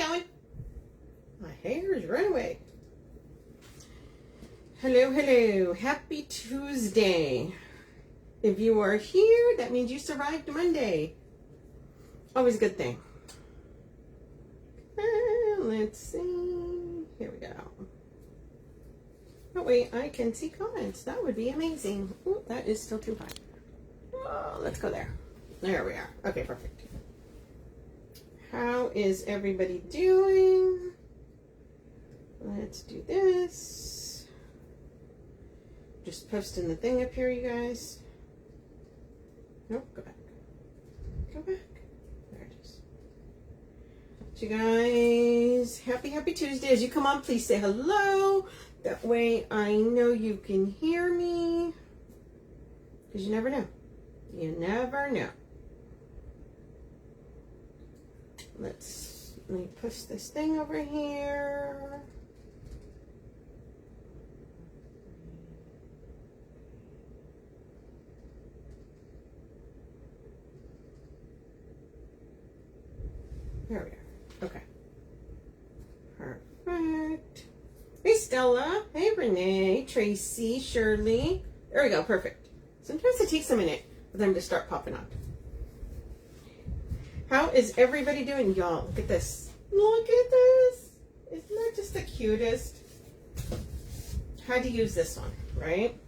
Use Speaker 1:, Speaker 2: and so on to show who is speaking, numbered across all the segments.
Speaker 1: going? My hair is running away. Hello, hello. Happy Tuesday. If you are here, that means you survived Monday. Always a good thing. Let's see. Here we go. Oh, wait, I can see comments. That would be amazing. Ooh, that is still too high. Oh, let's go there. There we are. Okay, perfect. How is everybody doing? Let's do this. Just posting the thing up here, you guys. Nope, go back. Go back. There it is. So you guys, happy Tuesday. As you come on, please say hello. That way I know you can hear me. Because you never know. You never know. Let me push this thing over here. There we are. Okay. Perfect. Hey, Stella. Hey, Renee, Tracy, Shirley. There we go. Perfect. Sometimes it takes a minute for them to start popping up. How is everybody doing, y'all? Look at this. Look at this. Isn't that just the cutest? How to use this one, right?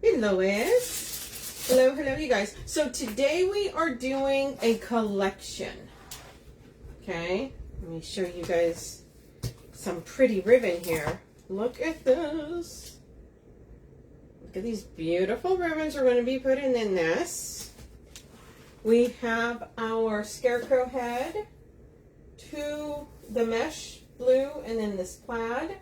Speaker 1: Hey, Lois. Hello, hello, you guys. So today we are doing a collection. Okay. Let me show you guys some pretty ribbon here. Look at this. Look at these beautiful ribbons we're going to be putting in this. We have our scarecrow head, the mesh blue, and then this plaid.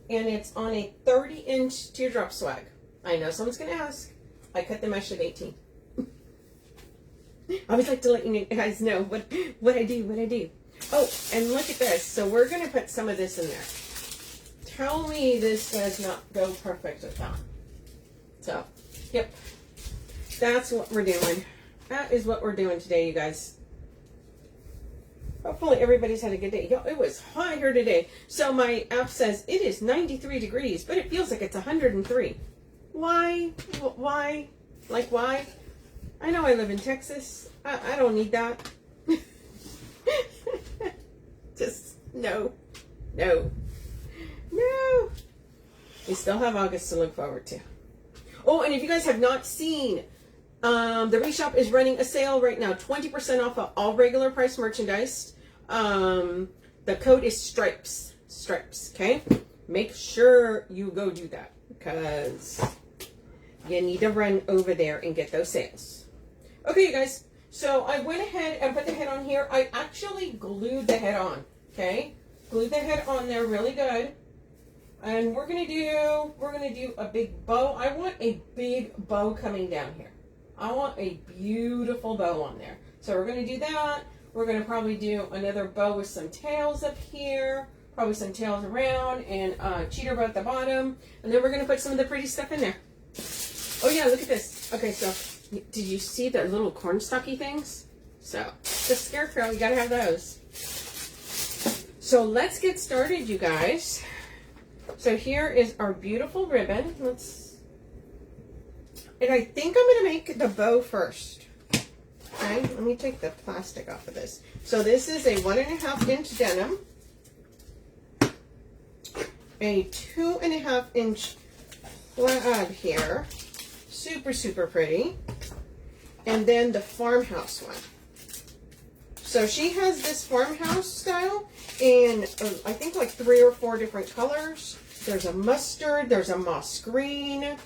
Speaker 1: And it's on a 30-inch teardrop swag. I know someone's going to ask. I cut the mesh at 18. I always like to let you guys know what I do. Oh, and look at this. So we're going to put some of this in there. Tell me this does not go perfect with that. So, yep. That's what we're doing. That is what we're doing today, you guys. Hopefully everybody's had a good day. Yo, it was hot here today. So my app says it is 93 degrees, but it feels like it's 103. Why? Why? Like, why? I know I live in Texas. I don't need that. Just, no. We still have August to look forward to. Oh, and if you guys have not seen, the Wreath Shop is running a sale right now. 20% off of all regular price merchandise. The code is stripes. Stripes, okay? Make sure you go do that. Because you need to run over there and get those sales. Okay, you guys. So I went ahead and put the head on here. I actually glued the head on. Okay? Glued the head on there really good. And we're gonna do a big bow. I want a big bow coming down here. I want a beautiful bow on there. So we're gonna do that. We're gonna probably do another bow with some tails up here, probably some tails around, and cheater bow at the bottom. And then we're gonna put some of the pretty stuff in there. Oh yeah, look at this. Okay, so did you see the little cornstalky things? So the scarecrow, you gotta have those. So let's get started, you guys. So here is our beautiful ribbon. And I think I'm going to make the bow first. Okay, let me take the plastic off of this. So this is a 1.5-inch denim, a 2.5-inch plaid here, super pretty, and then the farmhouse one. So she has this farmhouse style in I think like 3 or 4 different colors. There's a mustard, there's a moss green,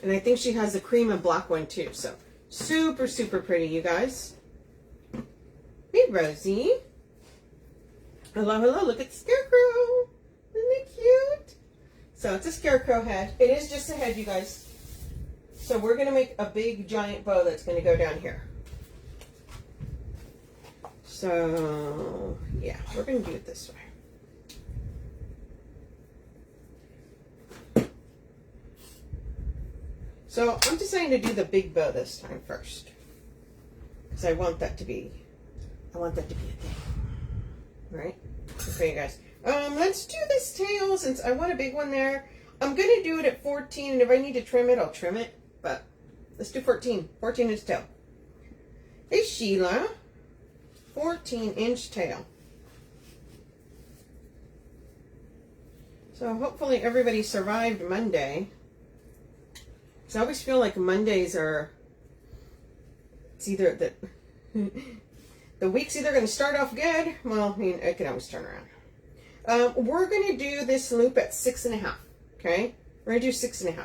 Speaker 1: and I think she has a cream and black one too. So super pretty, you guys. Hey, Rosie. Hello, look at the scarecrow. Isn't it cute? So it's a scarecrow head. It is just a head, you guys. So we're going to make a big giant bow that's going to go down here. So yeah, we're going to do it this way. So I'm deciding to do the big bow this time first. because I want that to be a thing. All right, okay, you guys. Let's do this tail since I want a big one there. I'm gonna do it at 14, and if I need to trim it, I'll trim it. But let's do 14. 14-inch tail. Hey Sheila, 14-inch tail. So hopefully everybody survived Monday. Because I always feel like Mondays are, it's either that the week's either going to start off good. Well, I mean, it can always turn around. We're going to do this loop at 6.5. Okay? We're going to do 6.5.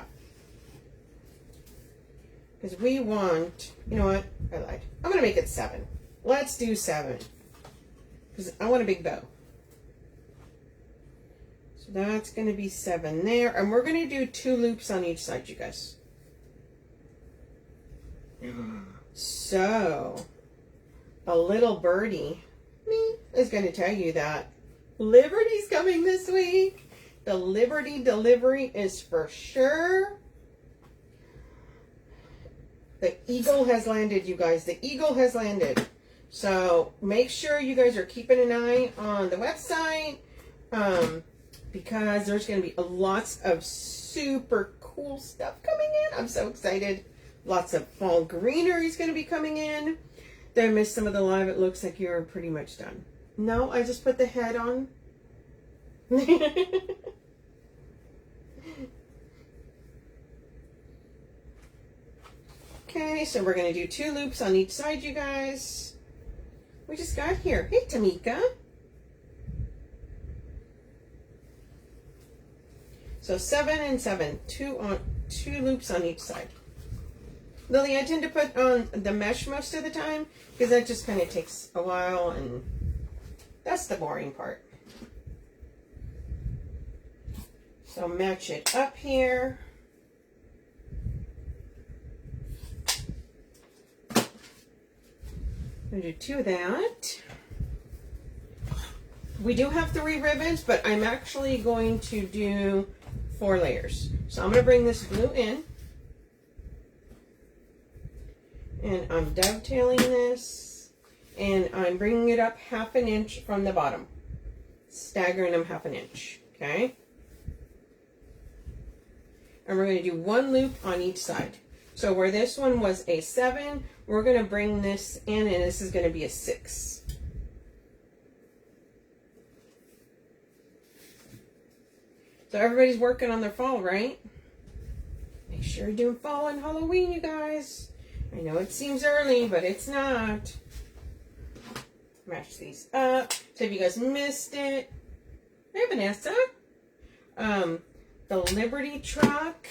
Speaker 1: Because we want, you know what? I lied. I'm going to make it 7. Let's do 7. Because I want a big bow. So that's going to be 7 there. And we're going to do 2 loops on each side, you guys. So, a little birdie is going to tell you that Liberty's coming this week. The Liberty delivery is for sure. The eagle has landed, you guys. The eagle has landed. So make sure you guys are keeping an eye on the website because there's going to be lots of super cool stuff coming in. I'm so excited. Lots of fall greenery is going to be coming in. Did I miss some of the live? It looks like you're pretty much done. No, I just put the head on. Okay, so we're going to do 2 loops on each side, you guys. We just got here. Hey, Tamika. So 7 and 7. 2 loops on each side. Lily, I tend to put on the mesh most of the time because that just kind of takes a while and that's the boring part. So match it up here. I'm going to do 2 of that. We do have 3 ribbons, but I'm actually going to do 4 layers. So I'm going to bring this blue in. And I'm dovetailing this. And I'm bringing it up 1/2 inch from the bottom. Staggering them 1/2 inch. Okay? And we're going to do 1 loop on each side. So where this one was a 7, we're going to bring this in, and this is going to be a 6. So everybody's working on their fall, right? Make sure you're doing fall and Halloween, you guys. I know it seems early, but it's not. Match these up. So if you guys missed it, hey Vanessa. The Liberty truck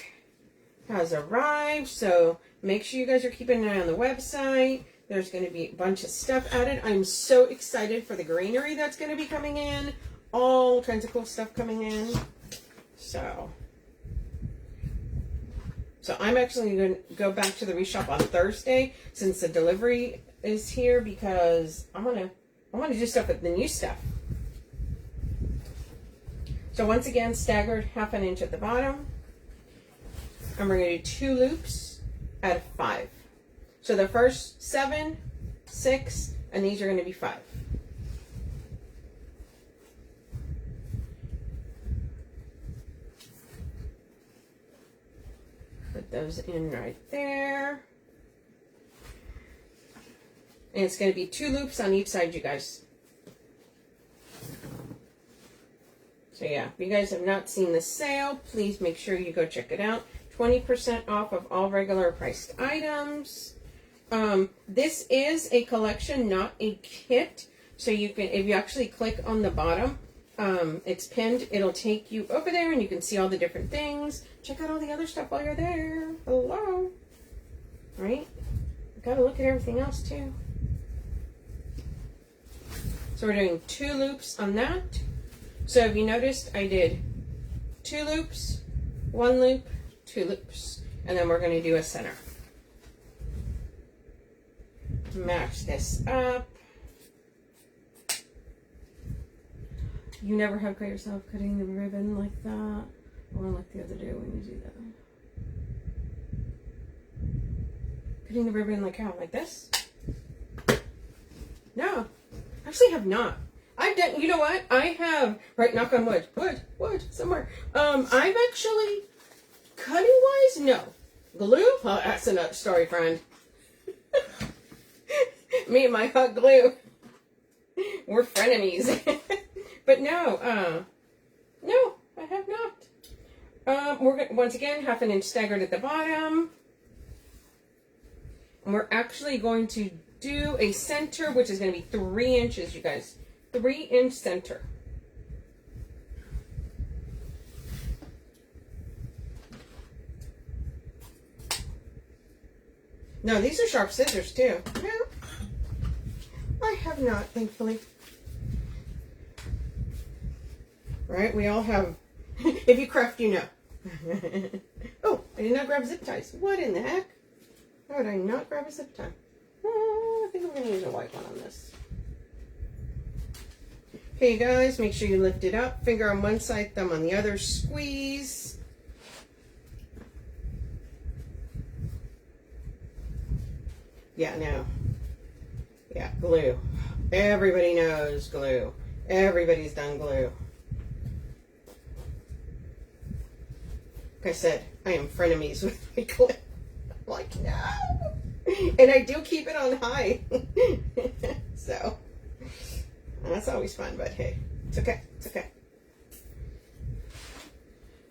Speaker 1: has arrived, so make sure you guys are keeping an eye on the website. There's going to be a bunch of stuff added. I'm so excited for the greenery that's going to be coming in. All kinds of cool stuff coming in. So I'm actually going to go back to the Wreath Shop on Thursday since the delivery is here because I want to do stuff with the new stuff. So once again, staggered 1/2 inch at the bottom. And we're going to do 2 loops at a 5. So the first 7, 6, and these are going to be 5. Put those in right there. And it's going to be 2 loops on each side, you guys. So yeah, if you guys have not seen the sale, please make sure you go check it out. 20% off of all regular priced items. This is a collection, not a kit. So you can, if you actually click on the bottom, it's pinned. It'll take you over there and you can see all the different things. Check out all the other stuff while you're there. Hello. Right? You gotta look at everything else too. So we're doing 2 loops on that. So if you noticed, I did 2 loops, 1 loop, 2 loops, and then we're going to do a center. Match this up. You never have cut yourself cutting the ribbon like that, or like the other day when you do that. Cutting the ribbon like how? Like this? No, actually have not. I've done, you know what? I have, right, knock on wood, somewhere. I've actually, cutting wise, no. Glue? Oh, that's another story, friend. Me and my hot glue. We're frenemies. But no, no, I have not. We're going once again, 1/2 inch staggered at the bottom. And we're actually going to do a center, which is going to be 3 inches, you guys. 3-inch center. No, these are sharp scissors too. No, I have not, thankfully. Right? We all have. If you craft, you know. Oh, I did not grab zip ties. What in the heck? How would I not grab a zip tie? I think I'm going to use a white one on this. Okay, guys, make sure you lift it up. Finger on one side, thumb on the other. Squeeze. Yeah, no. Yeah, glue. Everybody knows glue. Everybody's done glue. Like I said, I am frenemies with my glue. I'm like, no. And I do keep it on high. So, that's always fun, but hey, it's okay. It's okay.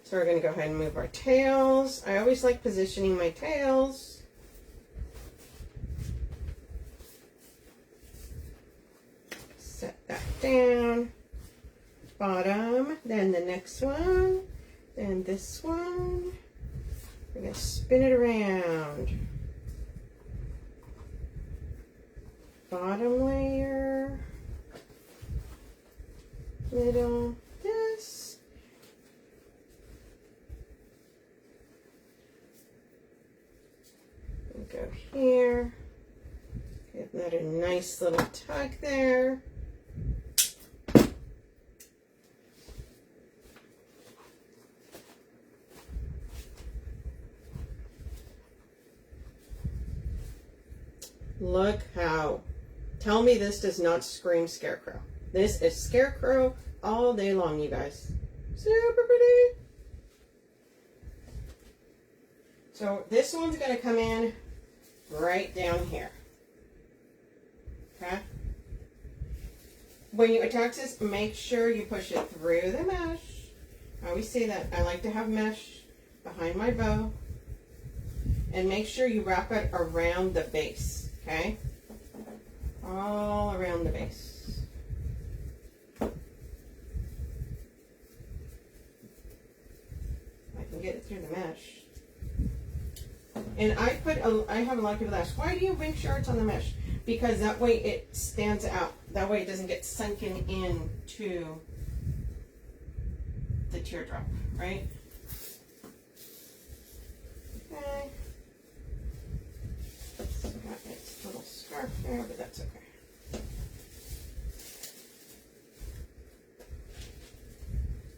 Speaker 1: So we're going to go ahead and move our tails. I always like positioning my tails. Set that down. Bottom, then the next one, then this one. We're going to spin it around. Bottom layer. Middle, this. We'll go here. Give that a nice little tug there. Look how. Tell me this does not scream Scarecrow. This is Scarecrow all day long, you guys. Super pretty. So this one's going to come in right down here. Okay? When you attach this, make sure you push it through the mesh. I always say that. I like to have mesh behind my bow. And make sure you wrap it around the base. Okay? All around the base. I can get it through the mesh. And I have a lot of people that ask, why do you make sure it's on the mesh? Because that way it stands out. That way it doesn't get sunken into the teardrop, right? Okay. It's got its little scarf there, but that's okay.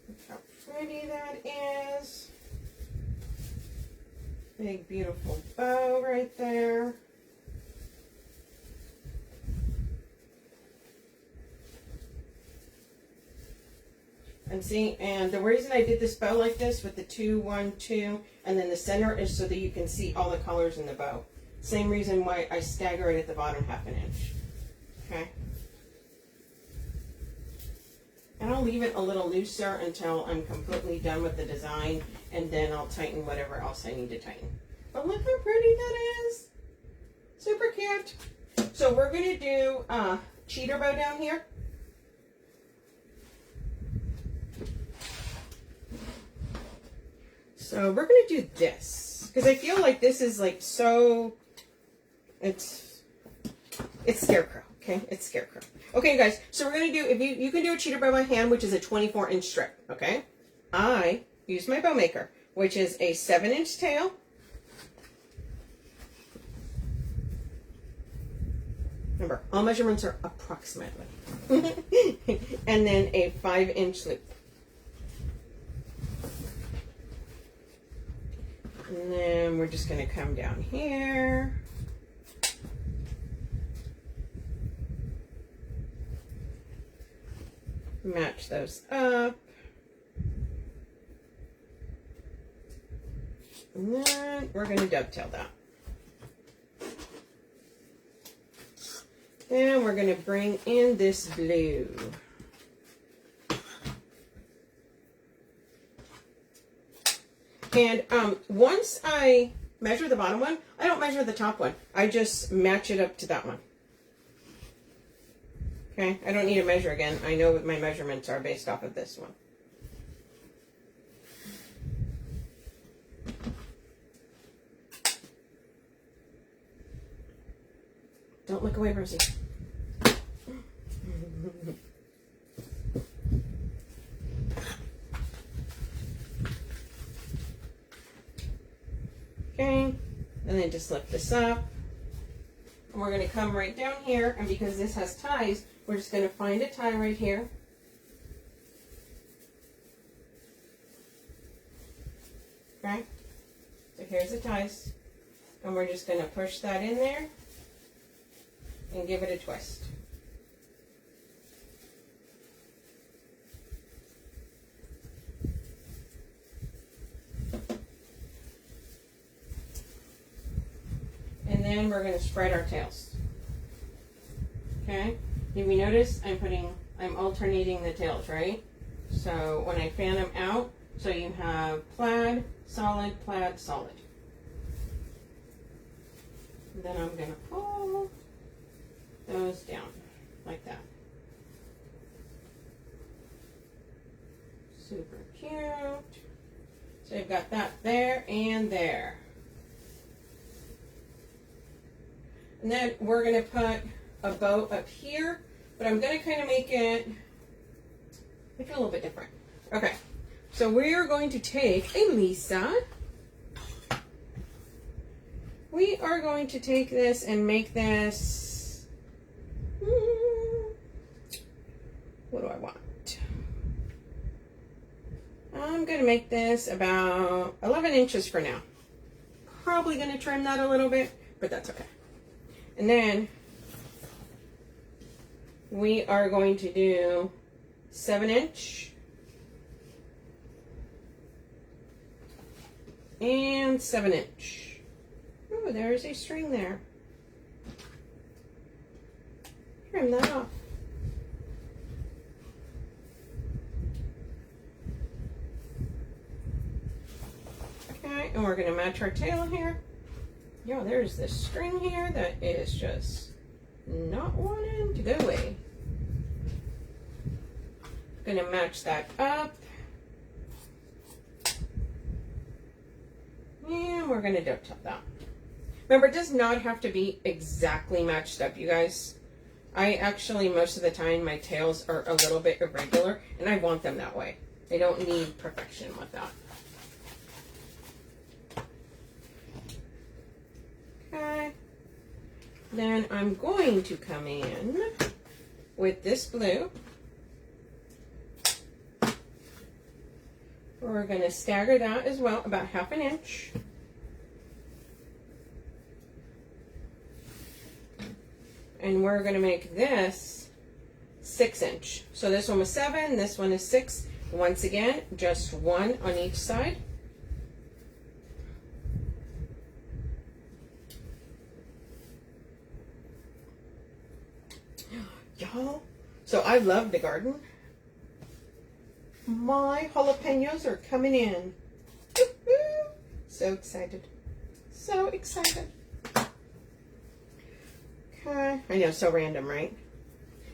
Speaker 1: Look how pretty that is. Big, beautiful bow right there. And see, and the reason I did this bow like this with the 2, 1, 2, and then the center is so that you can see all the colors in the bow. Same reason why I stagger it at the bottom 1/2 inch. Okay. And I'll leave it a little looser until I'm completely done with the design, and then I'll tighten whatever else I need to tighten. But look how pretty that is. Super cute. So we're going to do cheater bow down here. So we're going to do this because I feel like this is like so, it's Scarecrow. Okay, it's Scarecrow. Okay, guys, so we're going to do, if you can do a cheater bow by hand, which is a 24-inch strip, okay? I use my bow maker, which is a 7-inch tail. Remember, all measurements are approximately. And then a 5-inch loop. And then we're just going to come down here. match those up. And then we're going to dovetail that. And we're going to bring in this blue. And once I measure the bottom one, I don't measure the top one. I just match it up to that one. Okay, I don't need to measure again. I know what my measurements are based off of this one. Don't look away, Rosie. Okay, and then just lift this up. And we're going to come right down here, and because this has ties, we're just going to find a tie right here. Okay, so here's the ties, and we're just going to push that in there and give it a twist. And then we're going to spread our tails. Okay, if you notice, I'm alternating the tails, right? So when I fan them out, so you have plaid, solid, plaid, solid. And then I'm going to pull those down like that. Super cute. So you've got that there and there. And then we're going to put a bow up here, but I'm going to kind of make it a little bit different. Okay, so we're going to take a Lisa. We are going to take this and make this, what do I want? I'm going to make this about 11 inches for now. Probably going to trim that a little bit, but that's okay. And then we are going to do 7-inch and 7-inch. Oh, there's a string there. Trim that off. Okay, and we're going to match our tail here. Yo, there's this string here that is just not wanting to go away. Gonna match that up. And we're gonna dovetail that. Remember, it does not have to be exactly matched up, you guys. I actually, most of the time, my tails are a little bit irregular, and I want them that way. I don't need perfection with that. Okay, then I'm going to come in with this blue. We're going to stagger that as well, about 1/2 inch. And we're going to make this 6-inch. So this one was 7, this one is 6. Once again, just 1 on each side. Y'all, so I love the garden. My jalapenos are coming in. So excited. So excited. Okay. I know, so random, right?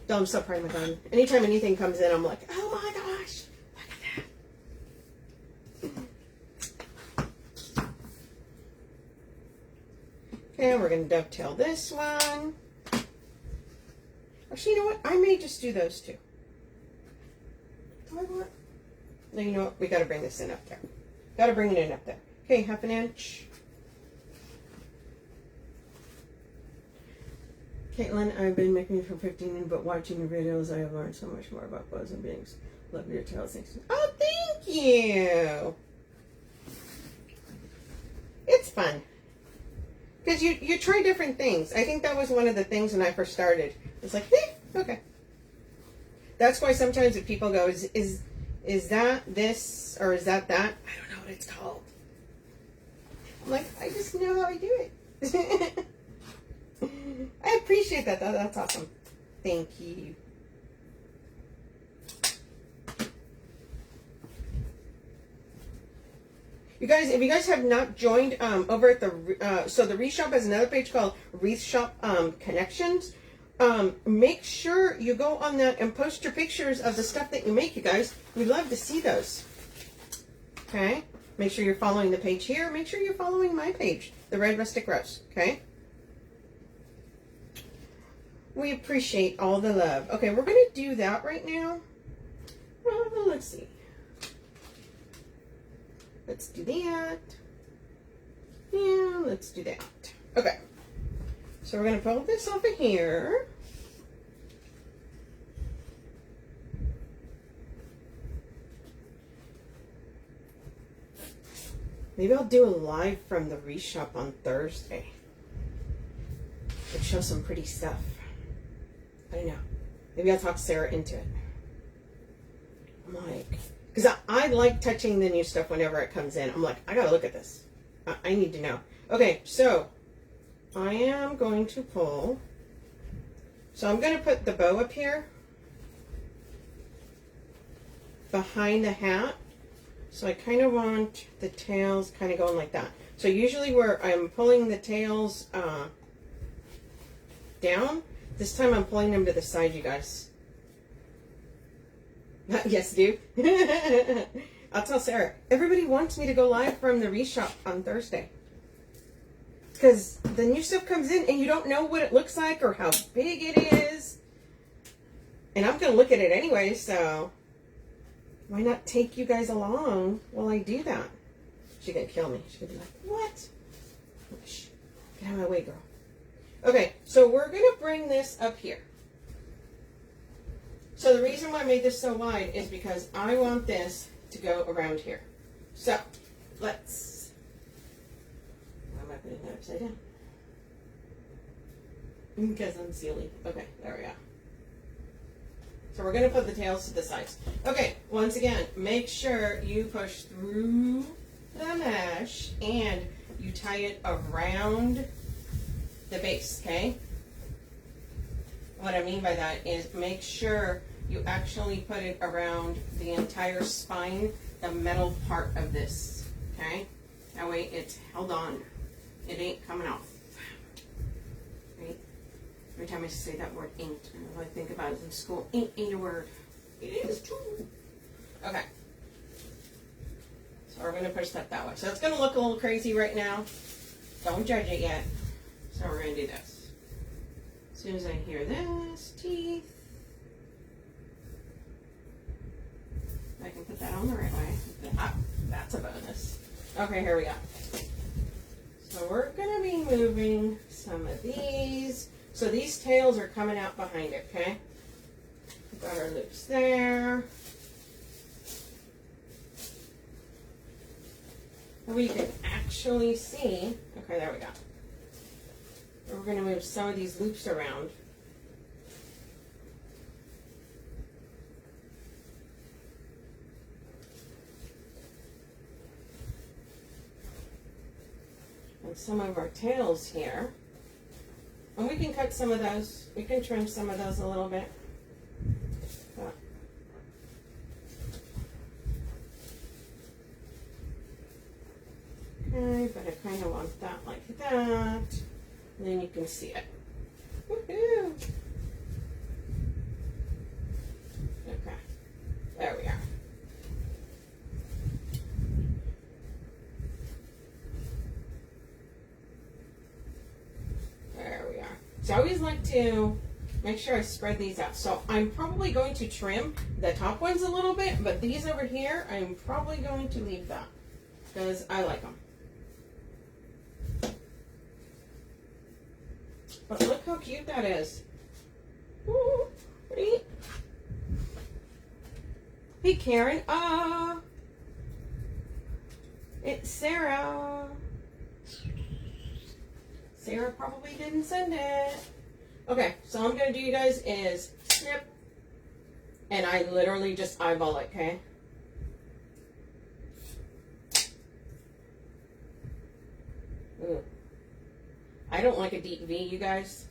Speaker 1: I'm so proud of my garden. Anytime anything comes in, I'm like, oh my gosh, look at that. Okay, we're going to dovetail this one. Actually, you know what? I may just do those two. Do I want? No, you know what? We got to bring this in up there. Got to bring it in up there. Okay, 1/2 inch. Caitlin, I've been making for 15, but watching your videos, I have learned so much more about bows and beings. Love your tails. Oh, thank you. It's fun. Because you try different things. I think that was one of the things when I first started. It's like, okay. That's why sometimes if people go, is that this or is that that? I don't know what it's called. I'm like, I just know how I do it. I appreciate that though. That's awesome. Thank you. You guys, if you guys have not joined over at the so the Wreath Shop has another page called Wreath Shop Connections. Make sure you go on that and post your pictures of the stuff that you make, you guys. We'd love to see those. Okay? Make sure you're following the page here. Make sure you're following my page, the Red Rustic Rose. Okay? We appreciate all the love. Okay, we're going to do that right now. Let's see. Let's do that. Yeah, let's do that. Okay. So we're going to pull this off of here. Maybe I'll do a live from the Wreath Shop on Thursday. It'll show some pretty stuff. I don't know. Maybe I'll talk Sarah into it. I'm like, because I like touching the new stuff whenever it comes in. I'm like, I gotta look at this. I need to know. Okay, so I am going to pull. So I'm going to put the bow up here behind the hat. So I kind of want the tails kind of going like that. So usually where I'm pulling the tails down, this time I'm pulling them to the side, you guys. Yes, dude. I'll tell Sarah. Everybody wants me to go live from the Wreath Shop on Thursday. Because the new stuff comes in and you don't know what it looks like or how big it is. And I'm going to look at it anyway, so why not take you guys along while I do that? She's going to kill me. She's going to be like, what? Shh. Get out of my way, girl. Okay, so we're going to bring this up here. So the reason why I made this so wide is because I want this to go around here. So, let's... Why am I putting that upside down? Because I'm silly. Okay, there we go. So we're going to put the tails to the sides. Okay, once again, make sure you push through the mesh and you tie it around the base, okay? What I mean by that is make sure you actually put it around the entire spine, the metal part of this, okay? That way it's held on. It ain't coming off. Right? Every time I say that word ain't, I think about it in school. Ain't a word. It is too. Okay. So we're going to push that way. So it's going to look a little crazy right now. Don't judge it yet. So we're going to do this. As soon as I hear this, teeth. I can put that on the right way. Ah, that's a bonus. Okay, here we go. So we're going to be moving some of these. So these tails are coming out behind it, okay? We've got our loops there. And we can actually see, okay, there we go. We're going to move some of these loops around. And some of our tails here. And we can cut some of those. We can trim some of those a little bit. Okay, but I kind of want that like that. And then you can see it. Woohoo! Okay, there we are. There we are. So I always like to make sure I spread these out. So I'm probably going to trim the top ones a little bit, but these over here, I'm probably going to leave that because I like them. But look how cute that is. Ooh, pretty. Hey, Karen. It's Sarah. Sarah probably didn't send it. Okay, so all I'm going to do, you guys, is snip, And I literally just eyeball it, okay? Ooh. I don't like a deep V, you guys.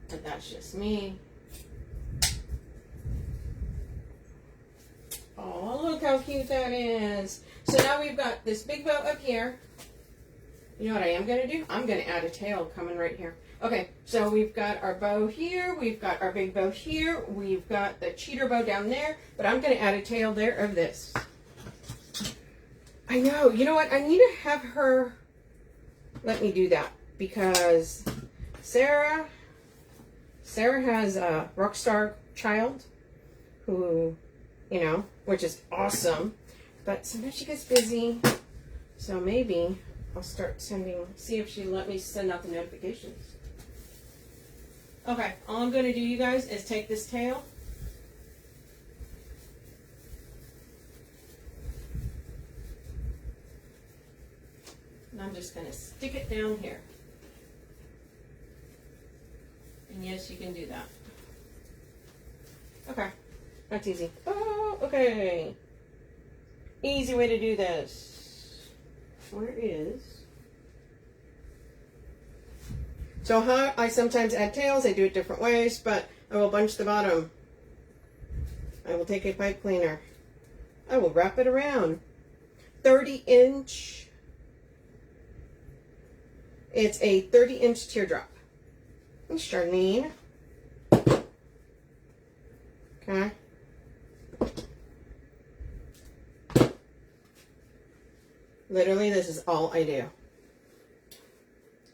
Speaker 1: But that's just me. Oh, look how cute that is. So now we've got this big bow up here. You know what I am going to do? I'm going to add a tail coming right here. Okay, so we've got our bow here. We've got our big bow here. We've got the cheater bow down there. But I'm going to add a tail there of this. I know. You know what? I need to have her let me do that. Because Sarah has a rock star child who, you know, which is awesome. But sometimes she gets busy. So maybe I'll start sending, see if she'll let me send out the notifications. Okay, all I'm going to do, you guys, is take this tail. And I'm just going to stick it down here. And yes, you can do that. Okay, that's easy. Oh, okay. Easy way to do this. Where is... So how I sometimes add tails, I do it different ways, but I will bunch the bottom. I will take a pipe cleaner. I will wrap it around. 30-inch. It's a 30-inch teardrop. And Charlene. Okay. Literally, this is all I do.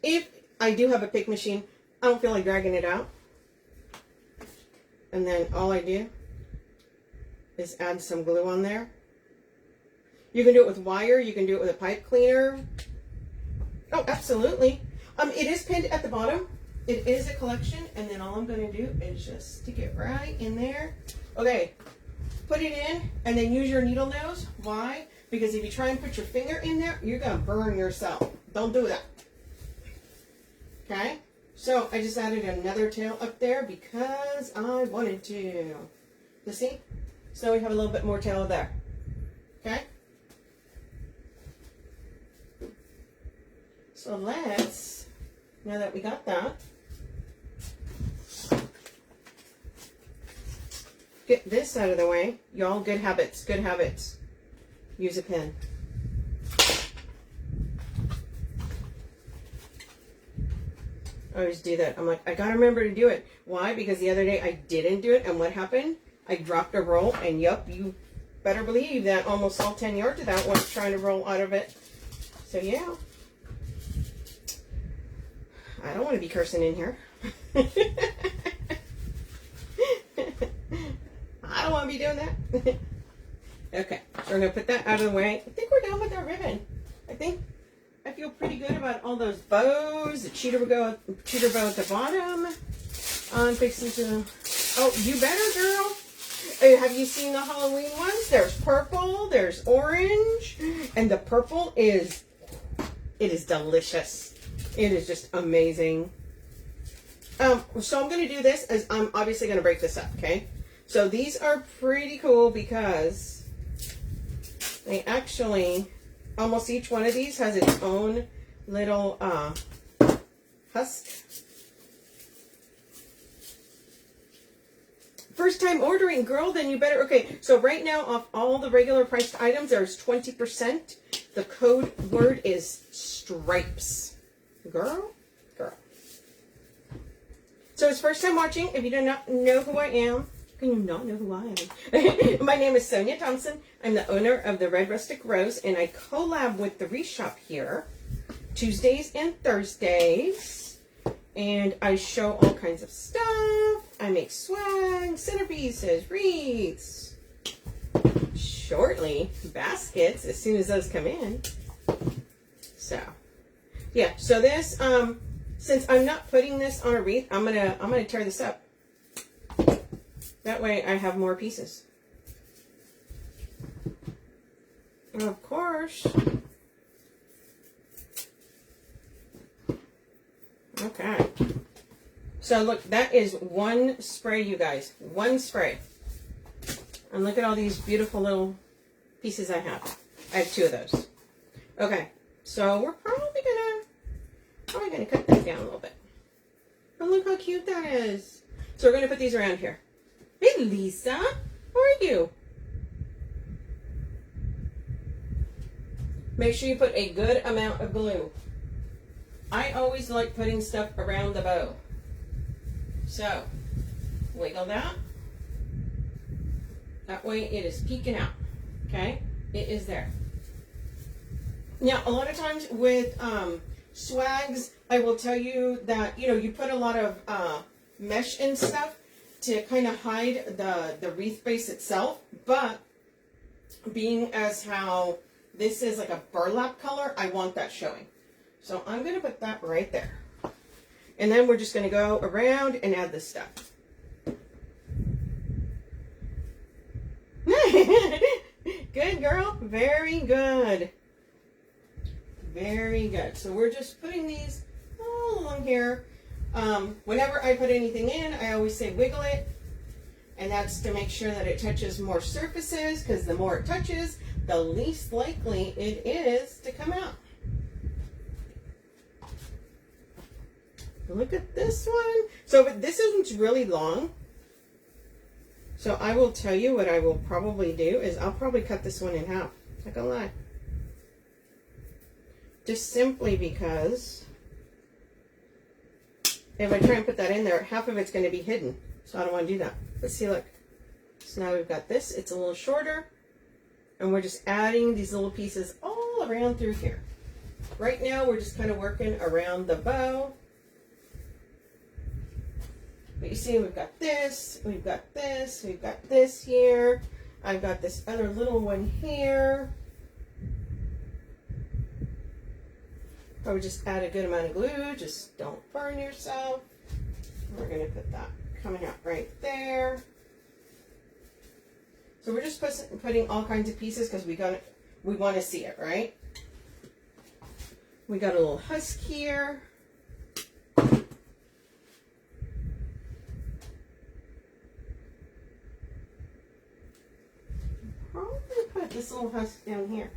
Speaker 1: If I do have a pick machine, I don't feel like dragging it out. And then all I do is add some glue on there. You can do it with wire. You can do it with a pipe cleaner. Oh, absolutely. It is pinned at the bottom. It is a collection. And then all I'm going to do is just stick it right in there. Okay. Put it in and then use your needle nose. Why? Because if you try and put your finger in there, you're going to burn yourself. Don't do that. Okay? So I just added another tail up there because I wanted to. You see? So we have a little bit more tail there. Okay? So let's, now that we got that, get this out of the way. Y'all, good habits, good habits. Use a pen. I always do that. I'm like, I gotta remember to do it. Why? Because the other day I didn't do it, and what happened? I dropped a roll, and yup, you better believe that almost all 10 yards of that was trying to roll out of it. So yeah. I don't want to be cursing in here. I don't want to be doing that. Okay, so we're going to put that out of the way. I think we're done with our ribbon. I feel pretty good about all those bows. The cheater bow at the bottom. I'm fixing to... Oh, you better, girl. Have you seen the Halloween ones? There's purple, there's orange, and the purple is... It is delicious. It is just amazing. So I'm going to do this as I'm obviously going to break this up, okay? So these are pretty cool because they actually, almost each one of these has its own little husk. First time ordering, girl, then you better, okay, so right now off all the regular priced items, there's 20%. The code word is stripes. Girl. So it's first time watching. If you do not know who I am, can you not know who I am? My name is Sonia Thompson. I'm the owner of the Red Rustic Rose, and I collab with the Wreath Shop here Tuesdays and Thursdays. And I show all kinds of stuff. I make swag, centerpieces, wreaths. Shortly, baskets as soon as those come in. So, yeah. So this, since I'm not putting this on a wreath, I'm gonna tear this up. That way I have more pieces. Of course. Okay. So look, that is one spray, you guys. One spray. And look at all these beautiful little pieces I have. I have 2 of those. Okay. So we're probably gonna cut that down a little bit. Oh, look how cute that is. So we're gonna put these around here. Hey, Lisa, how are you? Make sure you put a good amount of glue. I always like putting stuff around the bow. So, wiggle that. That way it is peeking out. Okay? It is there. Now, a lot of times with swags, I will tell you that, you know, you put a lot of mesh and stuff to kind of hide the wreath base itself. But being as how this is like a burlap color, I want that showing. So I'm going to put that right there. And then we're just going to go around and add this stuff. Good girl. Very good. Very good. So we're just putting these all along here. Whenever I put anything in, I always say wiggle it. And that's to make sure that it touches more surfaces, because the more it touches, the least likely it is to come out. Look at this one. So this isn't really long. So I will tell you what I will probably do is I'll probably cut this one in half. Not gonna lie. Just simply because if I try and put that in there, half of it's going to be hidden. So I don't want to do that. Let's see, look. So now we've got this. It's a little shorter. And we're just adding these little pieces all around through here. Right now, we're just kind of working around the bow. But you see, we've got this, we've got this, we've got this here. I've got this other little one here. I would just add a good amount of glue. Just don't burn yourself. We're going to put that coming out right there. So we're just putting all kinds of pieces because we want to see it, right? We got a little husk here. Probably put this little husk down here.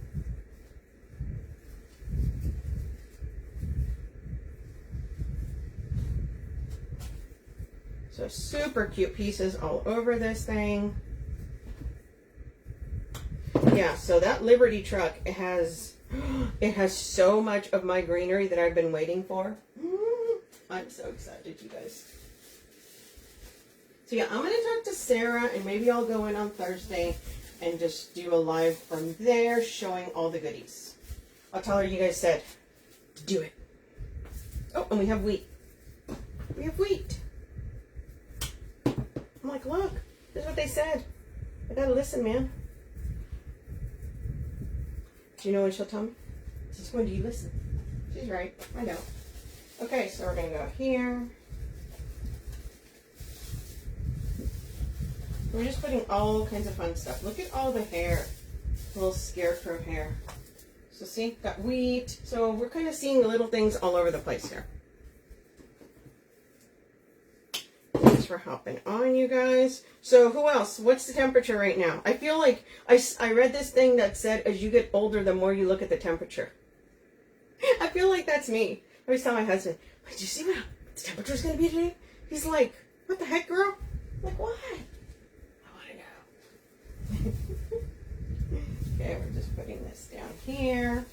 Speaker 1: So super cute pieces all over this thing. Yeah, so that Liberty truck, it has so much of my greenery that I've been waiting for. I'm so excited, you guys. So yeah, I'm going to talk to Sarah, and maybe I'll go in on Thursday and just do a live from there showing all the goodies. I'll tell her you guys said to do it. Oh, and we have wheat. We have wheat. I'm like, look, this is what they said. I gotta listen, man. Do you know what she'll tell me? Since when do you listen? She's right. I know. Okay, so we're gonna go here. We're just putting all kinds of fun stuff. Look at all the hair. Little scarecrow hair. So see, got wheat. So we're kind of seeing the little things all over the place here. Thanks for hopping on, you guys. So who else? What's the temperature right now? I feel like I read this thing that said as you get older, the more you look at the temperature. I feel like that's me. I always tell my husband, did you see what the temperature is going to be today? He's like, what the heck, girl? I'm like, what? I want to know. Okay, we're just putting this down here.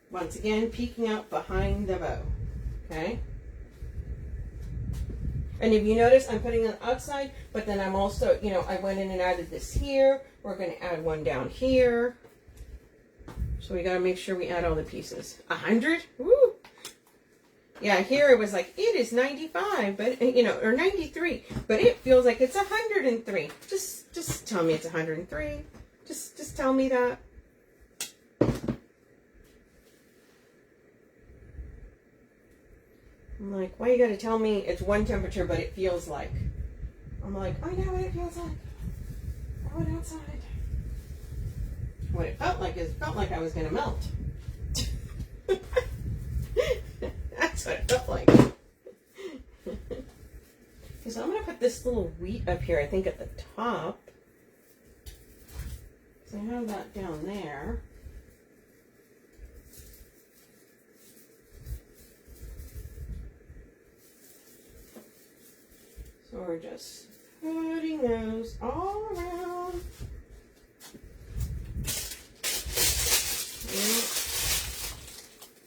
Speaker 1: Once again, peeking out behind the bow. Okay. And if you notice, I'm putting it outside, but then I'm also, you know, I went in and added this here. We're going to add one down here. So we got to make sure we add all the pieces. 100? Woo! Yeah, here it was like, it is 95, but, you know, or 93, but it feels like it's 103. Just tell me it's 103. Just tell me that. I'm like, why you gotta tell me it's one temperature, but it feels like? I'm like, I know what it feels like. I went outside. What it felt like is, it felt like I was gonna melt. That's That's what it felt like. So I'm going to put this little wheat up here, I think, at the top. So I have that down there. So we're just putting those all around.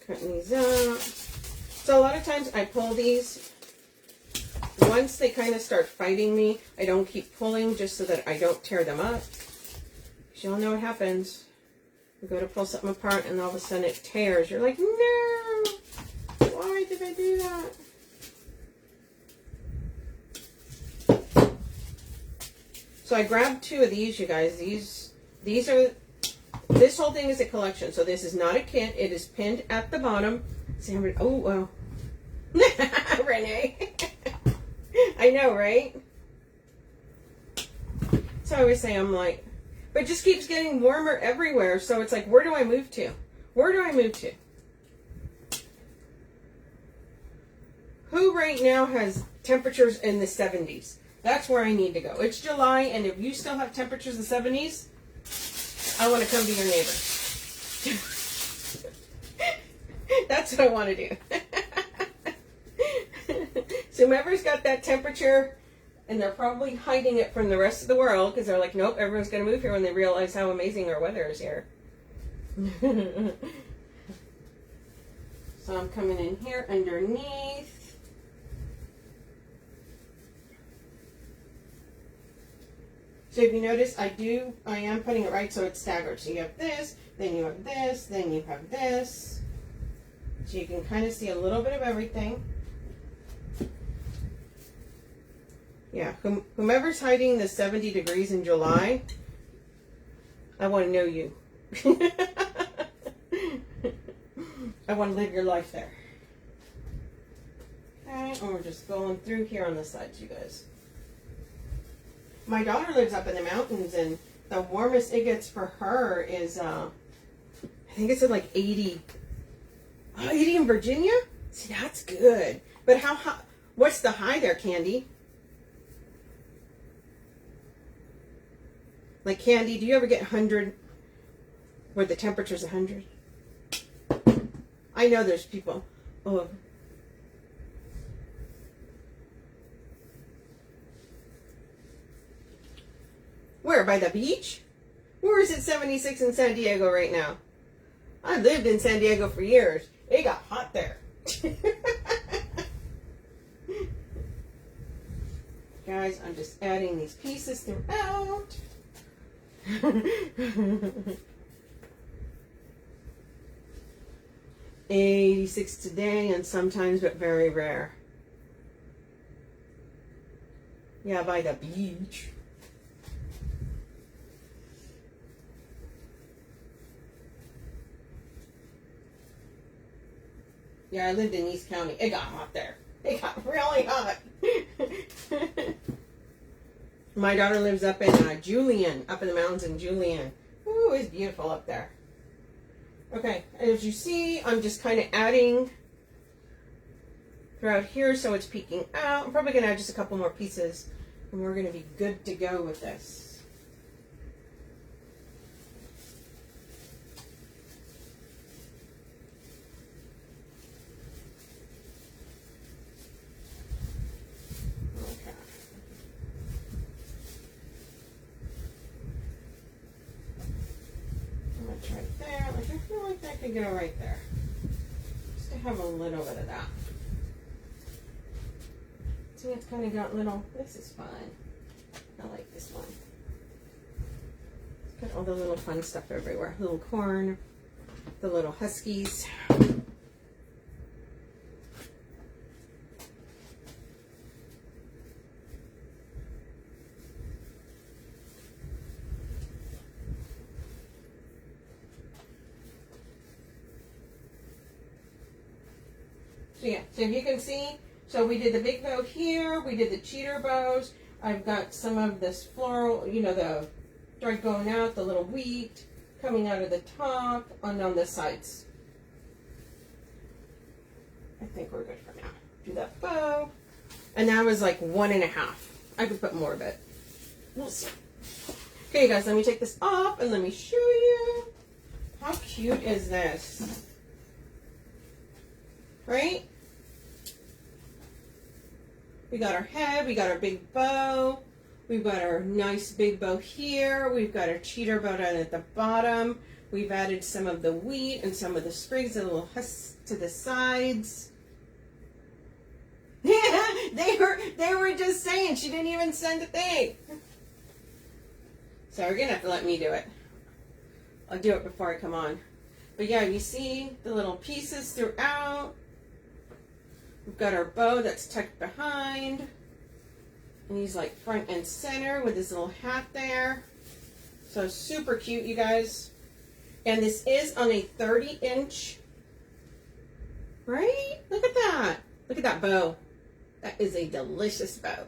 Speaker 1: Cutting these up. So a lot of times I pull these. Once they kind of start fighting me, I don't keep pulling just so that I don't tear them up. Because y'all know what happens. You go to pull something apart and all of a sudden it tears. You're like, no! Why did I do that? So I grabbed 2 of these, you guys. These are, this whole thing is a collection. So this is not a kit. It is pinned at the bottom. See how many, oh, wow. Renee. I know, right? So I always say, I'm like, but it just keeps getting warmer everywhere. So it's like, where do I move to? Where do I move to? Who right now has temperatures in the 70s? That's where I need to go. It's July, and if you still have temperatures in the 70s, I want to come to your neighbor. That's what I want to do. So whoever's got that temperature, and they're probably hiding it from the rest of the world because they're like, nope, everyone's going to move here when they realize how amazing our weather is here. So I'm coming in here underneath. So if you notice, I am putting it right so it's staggered. So you have this, then you have this, then you have this. So you can kind of see a little bit of everything. Yeah, whomever's hiding the 70 degrees in July, I want to know you. I want to live your life there. Okay, and we're just going through here on the sides, you guys. My daughter lives up in the mountains, and the warmest it gets for her is, I think it's at like 80. Oh, 80 in Virginia? See, that's good. But how high? What's the high there, Candy? Like, Candy, do you ever get 100 where the temperature's 100? I know there's people. Oh. Where? By the beach? Where is it 76 in San Diego right now? I lived in San Diego for years. It got hot there. Guys, I'm just adding these pieces throughout. 86 today, and sometimes, but very rare. Yeah, by the beach. Yeah, I lived in East County. It got hot there. It got really hot. My daughter lives up in Julian, up in the mountains in Julian. Ooh, it's beautiful up there. Okay, as you see, I'm just kind of adding throughout here so it's peeking out. I'm probably going to add just a couple more pieces, and we're going to be good to go with this. Right there, like I feel like that could go right there. Just to have a little bit of that. See, it's kind of got little, this is fun. I like this one. It's got all the little fun stuff everywhere. Little corn, the little huskies. So yeah, so if you can see, so we did the big bow here, we did the cheater bows. I've got some of this floral, you know, the thread going out, the little wheat coming out of the top and on the sides. I think we're good for now. Do that bow. And that was like 1.5. I could put more of it. We'll see. Okay, you guys, let me take this off and let me show you. How cute is this? Right? We got our head, we got our big bow, we've got our nice big bow here, we've got our cheater bow down at the bottom, we've added some of the wheat and some of the sprigs, a little husk to the sides. they were just saying she didn't even send a thing. So we're gonna have to let me do it. I'll do it before I come on. But yeah, you see the little pieces throughout. We've got our bow that's tucked behind. And he's like front and center with his little hat there. So super cute, you guys. And this is on a 30-inch. Right? Look at that. Look at that bow. That is a delicious bow.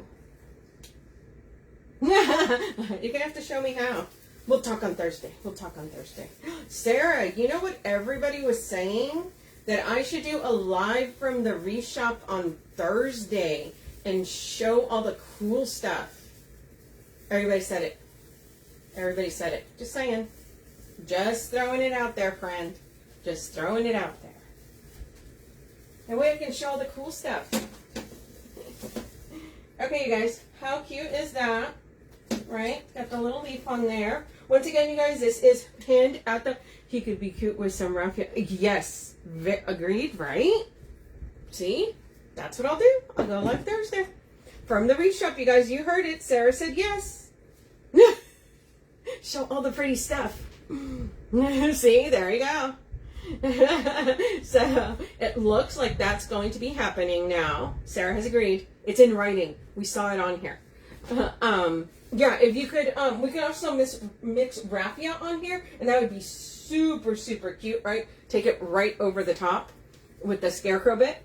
Speaker 1: You're going to have to show me how. We'll talk on Thursday. We'll talk on Thursday. Sarah, you know what everybody was saying? That I should do a live from the Wreath Shop on Thursday and show all the cool stuff. Everybody said it. Everybody said it. Just saying. Just throwing it out there, friend. Just throwing it out there. That way I can show all the cool stuff. Okay, you guys. How cute is that? Right? Got the little leaf on there. Once again, you guys, this is pinned at the... He could be cute with some raffia. Yes. Agreed, right? See? That's what I'll do. I'll go live Thursday. From the Wreath Shop, you guys. You heard it. Sarah said yes. Show all the pretty stuff. See? There you go. So, it looks like that's going to be happening now. Sarah has agreed. It's in writing. We saw it on here. Yeah, if you could, we could also mix raffia on here, and that would be super, super cute, right? Take it right over the top with the scarecrow bit.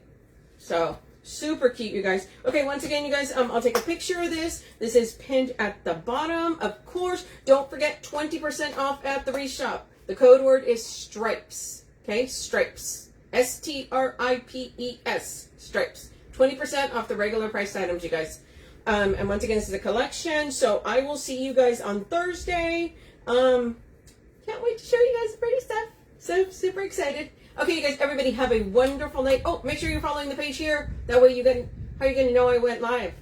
Speaker 1: So, super cute, you guys. Okay, once again, you guys, I'll take a picture of this. This is pinned at the bottom. Of course, don't forget 20% off at the Wreath Shop. The code word is stripes. Okay, stripes. S-T-R-I-P-E-S. Stripes. 20% off the regular priced items, you guys. And once again, this is a collection. So I will see you guys on Thursday. Can't wait to show you guys the pretty stuff. So super excited. Okay, you guys, everybody have a wonderful night. Oh, make sure you're following the page here. That way how are you going to know I went live?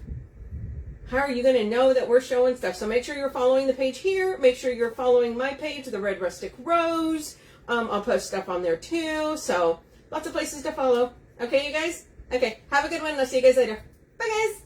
Speaker 1: How are you going to know that we're showing stuff? So make sure you're following the page here. Make sure you're following my page, The Red Rustic Rose. I'll post stuff on there too. So lots of places to follow. Okay, you guys? Okay, have a good one. I'll see you guys later. Bye, guys.